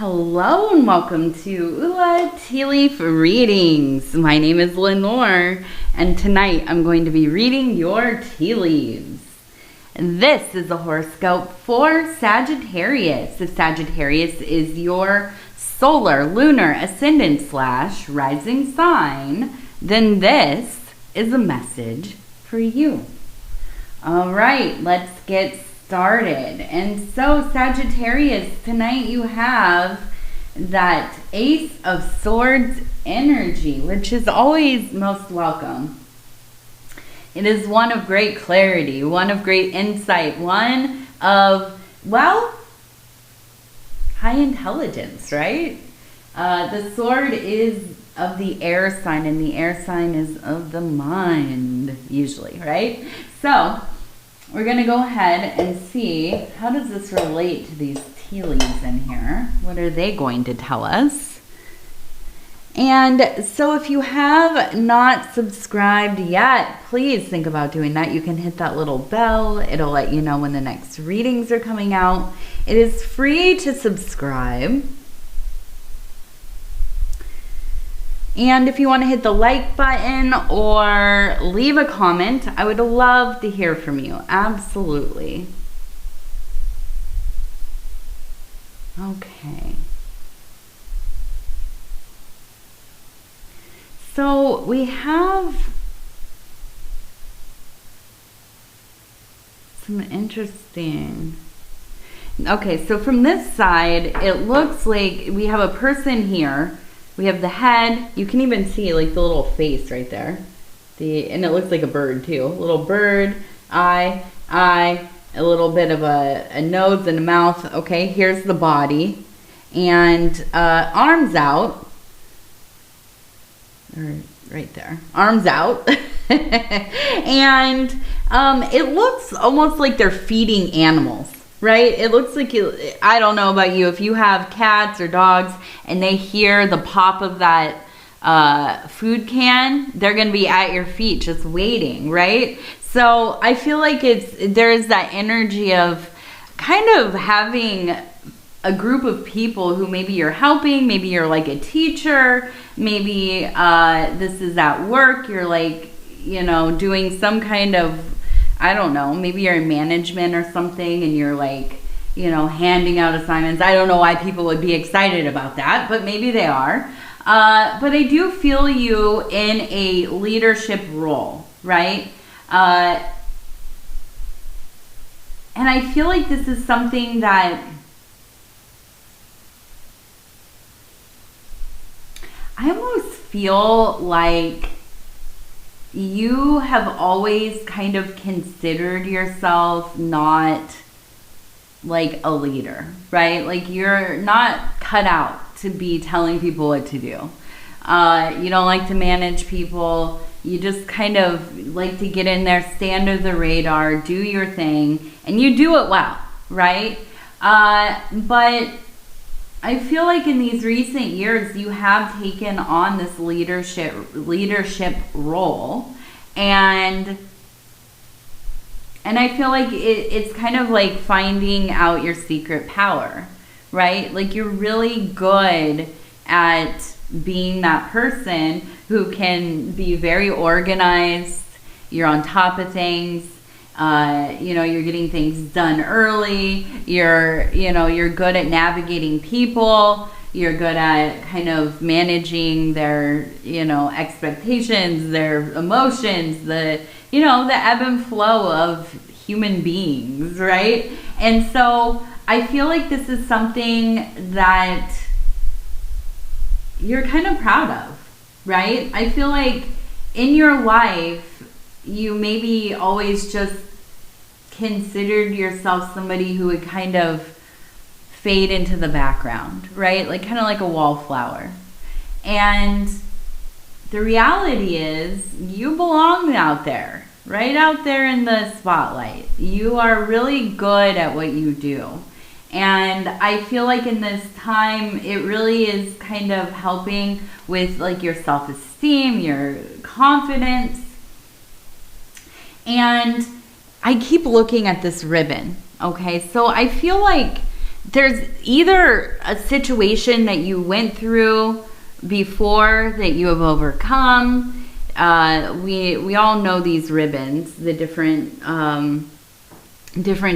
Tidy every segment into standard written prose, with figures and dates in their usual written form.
Hello and welcome to Ula Tea Leaf Readings. My name is Lenor and tonight I'm going to be reading your tea leaves. This is a horoscope for Sagittarius. If Sagittarius is your solar, lunar, ascendant / rising sign, then this is a message for you. All right, let's get started. And so Sagittarius, tonight you have that Ace of Swords energy, which is always most welcome. It is one of great clarity, one of great insight, one of, well, high intelligence, right? The sword is of the air sign, and the air sign is of the mind, usually, right? So we're going to go ahead and see, how does this relate to these tea leaves in here? What are they going to tell us? And so if you have not subscribed yet, please think about doing that. You can hit that little bell. It'll let you know when the next readings are coming out. It is free to subscribe. And if you want to hit the like button or leave a comment, I would love to hear from you. Absolutely. Okay. So we have some interesting. Okay, so from this side, it looks like we have a person here. We have the head. You can even see like the little face right there. And it looks like a bird too. A little bird, eye, a little bit of a nose and a mouth. Okay, here's the body. And arms out. Right there. Arms out. And it looks almost like they're feeding animals. Right? It looks like I don't know about you, if you have cats or dogs and they hear the pop of that food can, they're going to be at your feet just waiting, right? So I feel like there's that energy of kind of having a group of people who maybe you're helping, maybe you're like a teacher, maybe this is at work, you're like, doing some kind of, I don't know, maybe you're in management or something and you're like, handing out assignments. I don't know why people would be excited about that, but maybe they are. But I do feel you in a leadership role, right? And I feel like this is something that I almost feel like you have always kind of considered yourself not like a leader, right? Like you're not cut out to be telling people what to do. You don't like to manage people. You just kind of like to get in there, stay under the radar, do your thing, and you do it well, right? But I feel like in these recent years, you have taken on this leadership role, and I feel like it's kind of like finding out your secret power, right? Like you're really good at being that person who can be very organized. You're on top of things. You're getting things done early. You're good at navigating people. You're good at kind of managing their, expectations, their emotions, the ebb and flow of human beings, right? And so I feel like this is something that you're kind of proud of, right? I feel like in your life, you maybe always just considered yourself somebody who would kind of fade into the background, right? Like kind of like a wallflower. And the reality is you belong out there, right out there in the spotlight. You are really good at what you do. And I feel like in this time, it really is kind of helping with like your self-esteem, your confidence. And I keep looking at this ribbon, okay? So I feel like there's either a situation that you went through before that you have overcome. We all know these ribbons, the different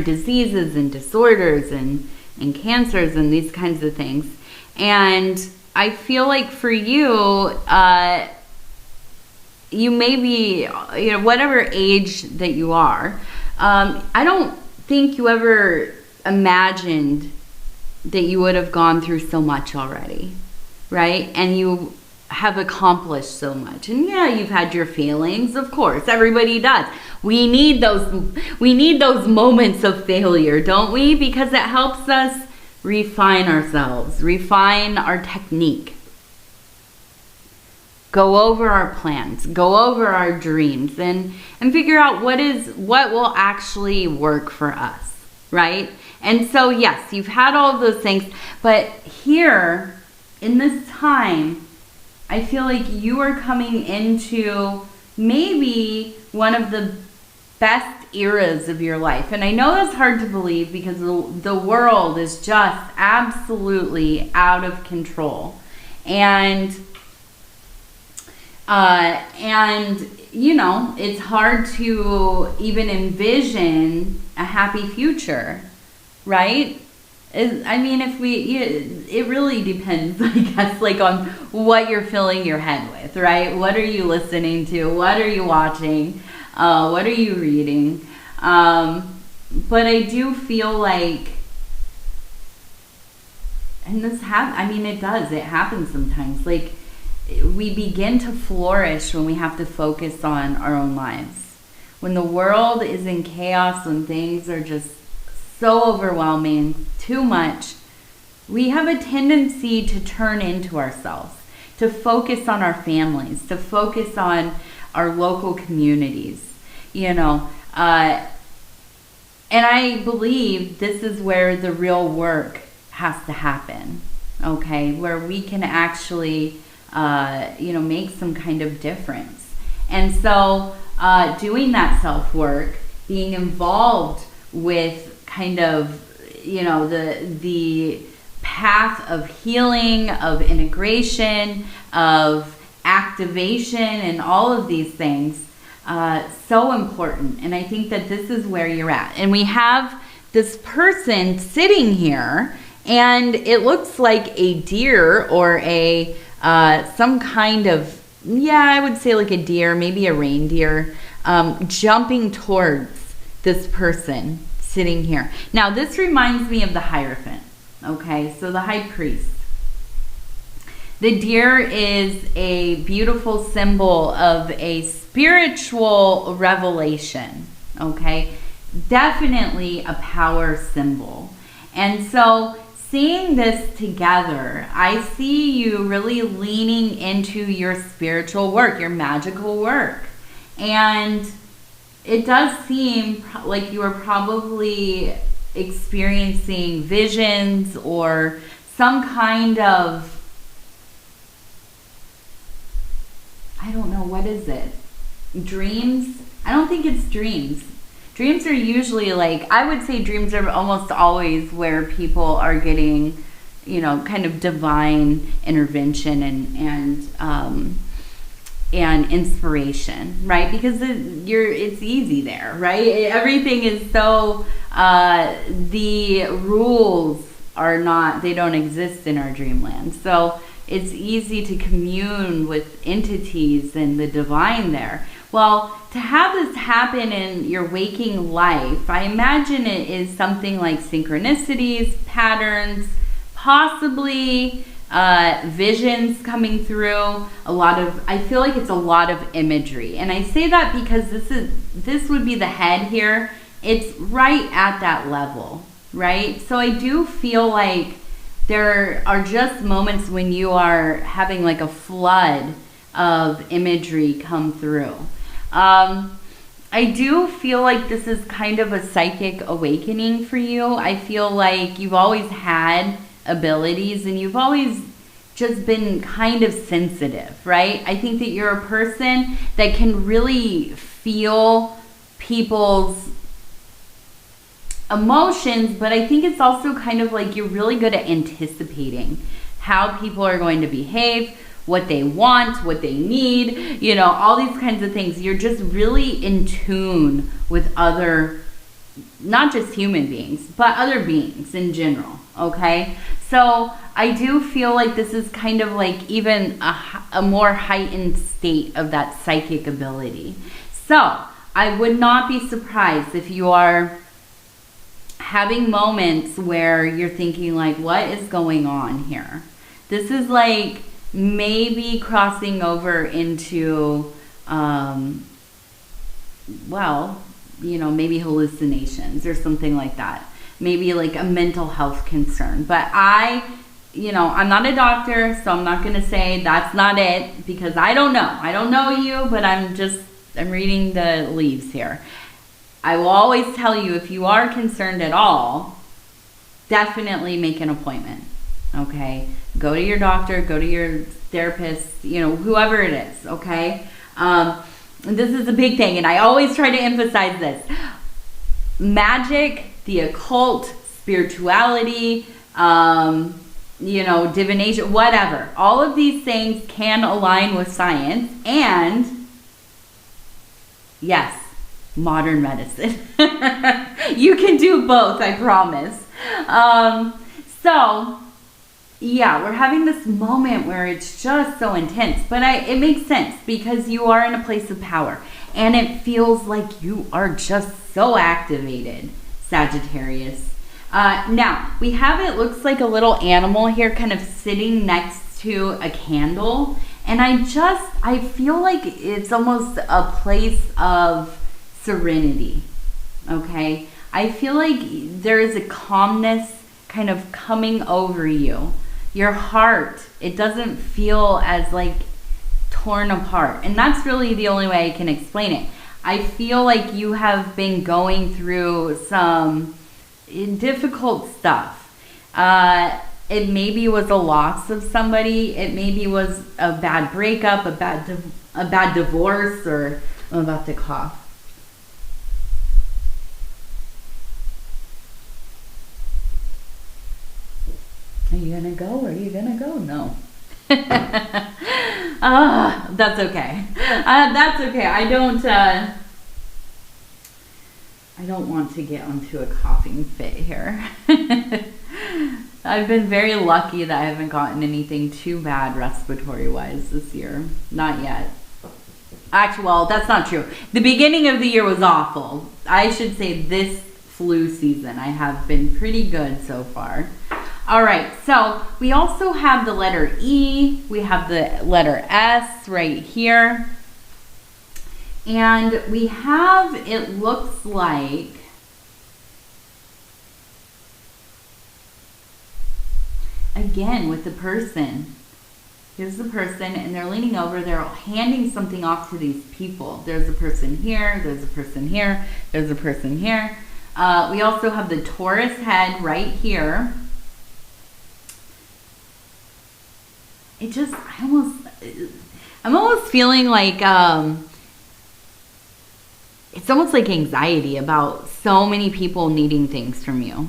diseases and disorders and cancers and these kinds of things. And I feel like for you, you may be, whatever age that you are, I don't think you ever imagined that you would have gone through so much already, right? And you have accomplished so much. And yeah, you've had your feelings, of course. Everybody does. We need those moments of failure, don't we? Because it helps us refine ourselves, refine our technique, go over our plans, go over our dreams, and figure out what will actually work for us, right? And so yes, you've had all of those things, but here in this time, I feel like you are coming into maybe one of the best eras of your life. And I know that's hard to believe because the world is just absolutely out of control. And it's hard to even envision a happy future, right? It really depends, I guess, like on what you're filling your head with, right? What are you listening to? What are you watching? What are you reading? But I do feel like, and it happens sometimes. Like, we begin to flourish when we have to focus on our own lives. When the world is in chaos, when things are just so overwhelming, too much, we have a tendency to turn into ourselves, to focus on our families, to focus on our local communities, and I believe this is where the real work has to happen, okay, where we can actually, make some kind of difference. And so doing that self-work, being involved with kind of, the path of healing, of integration, of activation, and all of these things, so important. And I think that this is where you're at. And we have this person sitting here, and it looks like a deer or a some kind of, I would say like a deer, maybe a reindeer, jumping towards this person sitting here. Now, this reminds me of the Hierophant, okay? So the high priest. The deer is a beautiful symbol of a spiritual revelation, okay? Definitely a power symbol. And so seeing this together, I see you really leaning into your spiritual work, your magical work. And it does seem like you are probably experiencing visions or some kind of, I don't know, what is it? Dreams? I don't think it's dreams. Dreams are usually like, I would say dreams are almost always where people are getting, kind of divine intervention and inspiration, right? Because it's easy there, right? Everything is so, the rules they don't exist in our dreamland. So it's easy to commune with entities and the divine there. Well, to have this happen in your waking life, I imagine it is something like synchronicities, patterns, possibly visions coming through. I feel like it's a lot of imagery. And I say that because this would be the head here. It's right at that level, right? So I do feel like there are just moments when you are having like a flood of imagery come through. I do feel like this is kind of a psychic awakening for you. I feel like you've always had abilities and you've always just been kind of sensitive, right? I think that you're a person that can really feel people's emotions, but I think it's also kind of like you're really good at anticipating how people are going to behave, what they want, what they need, you know, all these kinds of things. You're just really in tune with other, not just human beings, but other beings in general, okay? So I do feel like this is kind of like even a more heightened state of that psychic ability. So I would not be surprised if you are having moments where you're thinking like, what is going on here? This is like maybe crossing over into, well, you know, maybe hallucinations or something like that. Maybe like a mental health concern. But you know, I'm not a doctor, so I'm not going to say that's not it, because I don't know. I don't know you, but I'm reading the leaves here. I will always tell you, if you are concerned at all, definitely make an appointment, okay? Go to your doctor, go to your therapist, you know, whoever it is, okay? This is a big thing, and I always try to emphasize this. Magic, the occult, spirituality, you know, divination, whatever. All of these things can align with science, and yes, modern medicine. You can do both, I promise. So yeah, we're having this moment where it's just so intense, but it makes sense because you are in a place of power, and it feels like you are just so activated, Sagittarius. Now we have, it looks like a little animal here kind of sitting next to a candle, and I feel like it's almost a place of serenity, okay? I feel like there is a calmness kind of coming over you. Your heart, it doesn't feel as like torn apart, and that's really the only way I can explain it. I feel like you have been going through some difficult stuff. It maybe was a loss of somebody. It maybe was a bad breakup, a bad divorce, or I'm about to cough. Are you gonna go? Or are you gonna go? No. That's okay. That's okay. I don't want to get onto a coughing fit here. I've been very lucky that I haven't gotten anything too bad respiratory-wise this year. Not yet. Actually, well, that's not true. The beginning of the year was awful. I should say this flu season, I have been pretty good so far. All right, so we also have the letter E. We have the letter S right here. And we have, it looks like, again, with the person. Here's the person, and they're leaning over. They're handing something off to these people. There's a person here. There's a person here. There's a person here. We also have the Taurus head right here. It just, I'm almost feeling like, it's almost like anxiety about so many people needing things from you.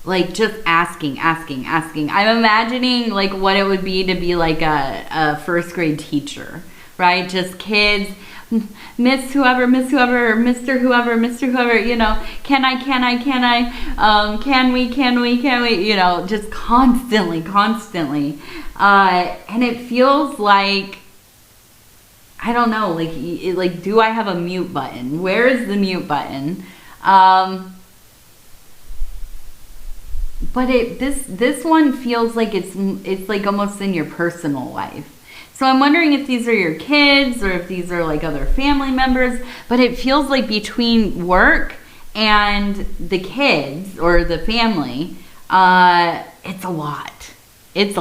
Like just asking. I'm imagining like what it would be to be like a first grade teacher, right? Just kids, Miss whoever, Mr. whoever, you know, can I, can we, you know, just constantly. And it feels like, I don't know, like do I have a mute button? Where is the mute button? But this one feels like it's like almost in your personal life. So I'm wondering if these are your kids or if these are like other family members, but it feels like between work and the kids or the family, it's a lot. It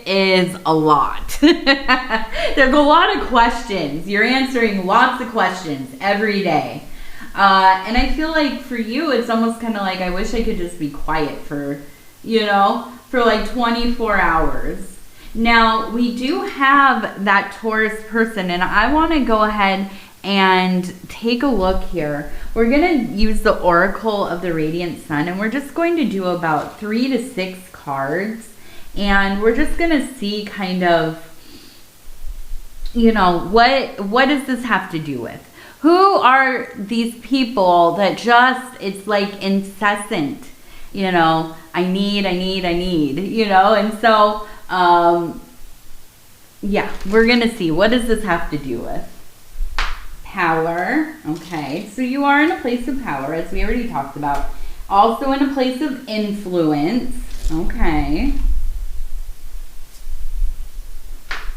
is a lot. There's a lot of questions. You're answering lots of questions every day. And I feel like for you, it's almost kind of like, I wish I could just be quiet for, you know, for like 24 hours. Now, we do have that Taurus person, and I want to go ahead and take a look here. We're going to use the Oracle of the Radiant Sun, and we're just going to do about 3 to 6 cards. And we're just going to see kind of, you know, what does this have to do with? Who are these people that just, it's like incessant, you know, I need, you know? And so, yeah, we're going to see, what does this have to do with? Power. Okay, so you are in a place of power, as we already talked about. Also in a place of influence. Okay.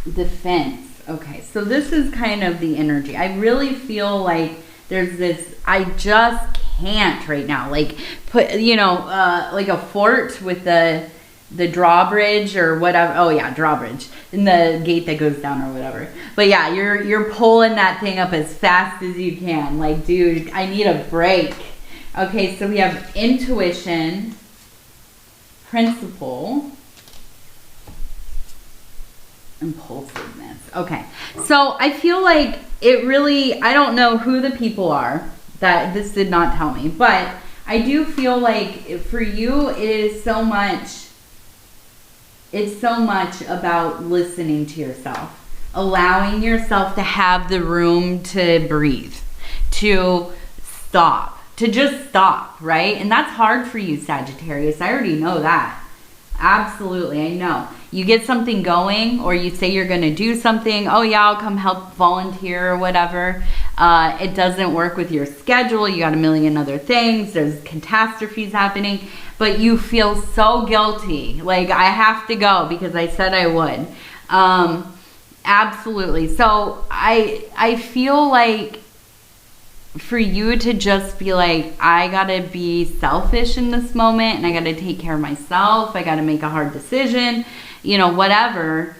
Defense. Okay, so this is kind of the energy. I really feel like there's this, I just can't right now. Like, put, you know, like a fort with the drawbridge or whatever. Oh yeah, drawbridge. And the gate that goes down or whatever. But yeah, you're pulling that thing up as fast as you can. Like, dude, I need a break. Okay, so we have intuition, principle, impulsiveness. Okay, so I feel like it really, I don't know who the people are that this did not tell me, but I do feel like for you it is so much, it's so much about listening to yourself, allowing yourself to have the room to breathe, to stop, to just stop, right? And that's hard for you, Sagittarius. I already know that. Absolutely, I know. You get something going, or you say you're going to do something. Oh yeah, I'll come help volunteer or whatever. It doesn't work with your schedule. You got a million other things. There's catastrophes happening. But you feel so guilty. Like, I have to go because I said I would. Absolutely. So I feel like for you to just be like, I gotta be selfish in this moment, and I gotta take care of myself, I gotta make a hard decision, you know, whatever,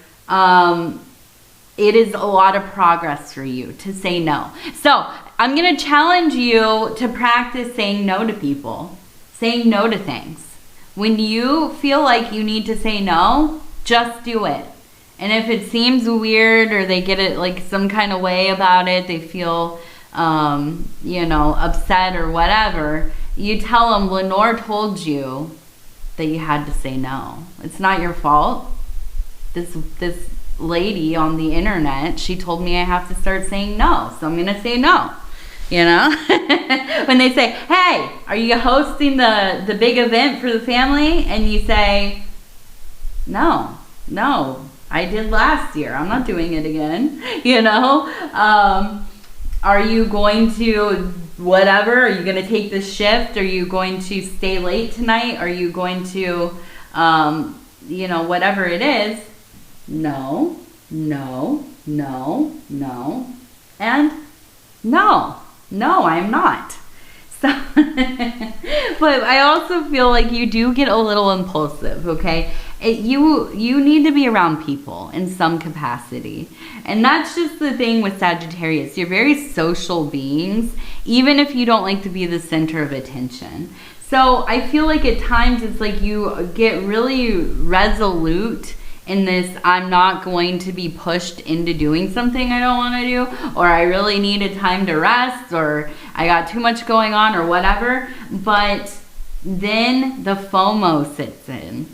it is a lot of progress for you to say no. So I'm gonna challenge you to practice saying no to people, saying no to things. When you feel like you need to say no, just do it. And if it seems weird, or they get it like some kind of way about it, they feel you know, upset or whatever, you tell them, Lenor told you that you had to say no. It's not your fault. This lady on the internet, she told me I have to start saying no, so I'm gonna say no. You know, when they say, hey, are you hosting the big event for the family? And you say, no, I did last year, I'm not doing it again. You know, are you going to whatever? Are you going to take this shift? Are you going to stay late tonight? Are you going to, you know, whatever it is? No, and no, I'm not. So, but I also feel like you do get a little impulsive, okay? You need to be around people in some capacity. And that's just the thing with Sagittarius. You're very social beings, even if you don't like to be the center of attention. So I feel like at times it's like you get really resolute in this, I'm not going to be pushed into doing something I don't want to do, or I really needed time to rest, or I got too much going on, or whatever. But then the FOMO sets in,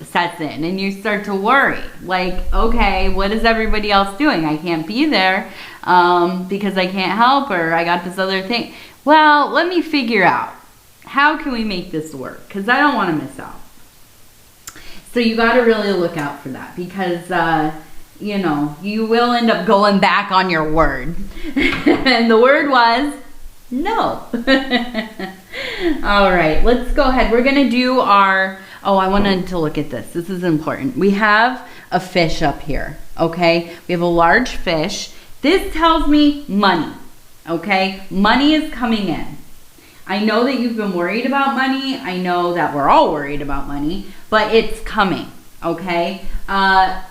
and you start to worry. Like, okay, what is everybody else doing? I can't be there because I can't help, or I got this other thing. Well, let me figure out, how can we make this work? Because I don't want to miss out. So you got to really look out for that, because, you know, you will end up going back on your word. And the word was no. All right, let's go ahead. We're going to do our, oh, I wanted to look at this. This is important. We have a fish up here, okay? We have a large fish. This tells me money, okay? Money is coming in. I know that you've been worried about money. I know that we're all worried about money, but it's coming, okay? I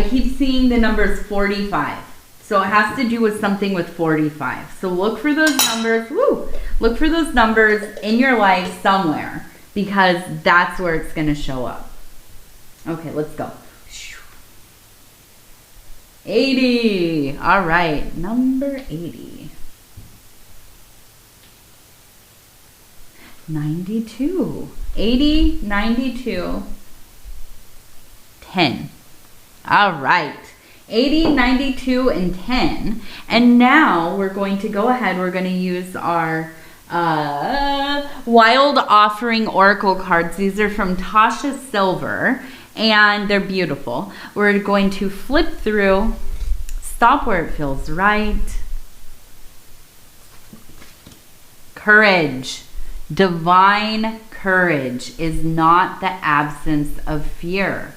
keep seeing the numbers 45. So it has to do with something with 45. So look for those numbers, look for those numbers in your life somewhere, because that's where it's gonna show up. Okay, let's go. 80, all right, number 80. 92. 80, 92, 10. All right. 80, 92, and 10. And now we're going to go ahead. We're going to use our Wild Offering Oracle cards. These are from Tasha Silver, and they're beautiful. We're going to flip through, stop where it feels right. Courage. Divine courage is not the absence of fear,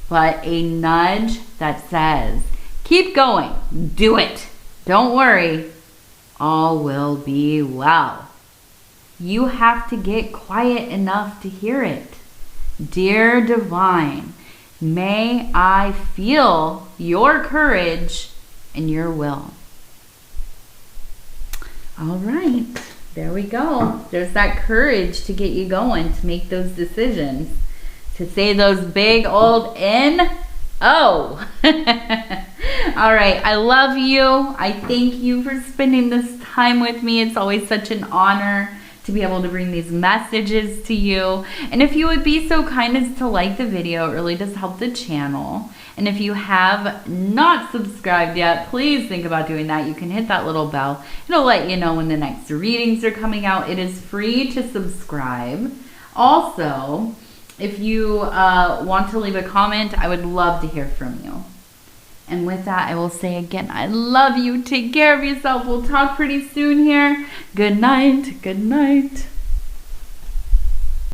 but a nudge that says, keep going, do it. Don't worry, all will be well. You have to get quiet enough to hear it. Dear Divine, may I feel your courage and your will. All right, there we go. There's that courage to get you going, to make those decisions, to say those big old N-O. All right, I love you. I thank you for spending this time with me. It's always such an honor to be able to bring these messages to you. And if you would be so kind as to like the video, it really does help the channel. And if you have not subscribed yet, please think about doing that. You can hit that little bell. It'll let you know when the next readings are coming out. It is free to subscribe. Also, if you want to leave a comment, I would love to hear from you. And with that, I will say again, I love you. Take care of yourself. We'll talk pretty soon here. Good night. Good night.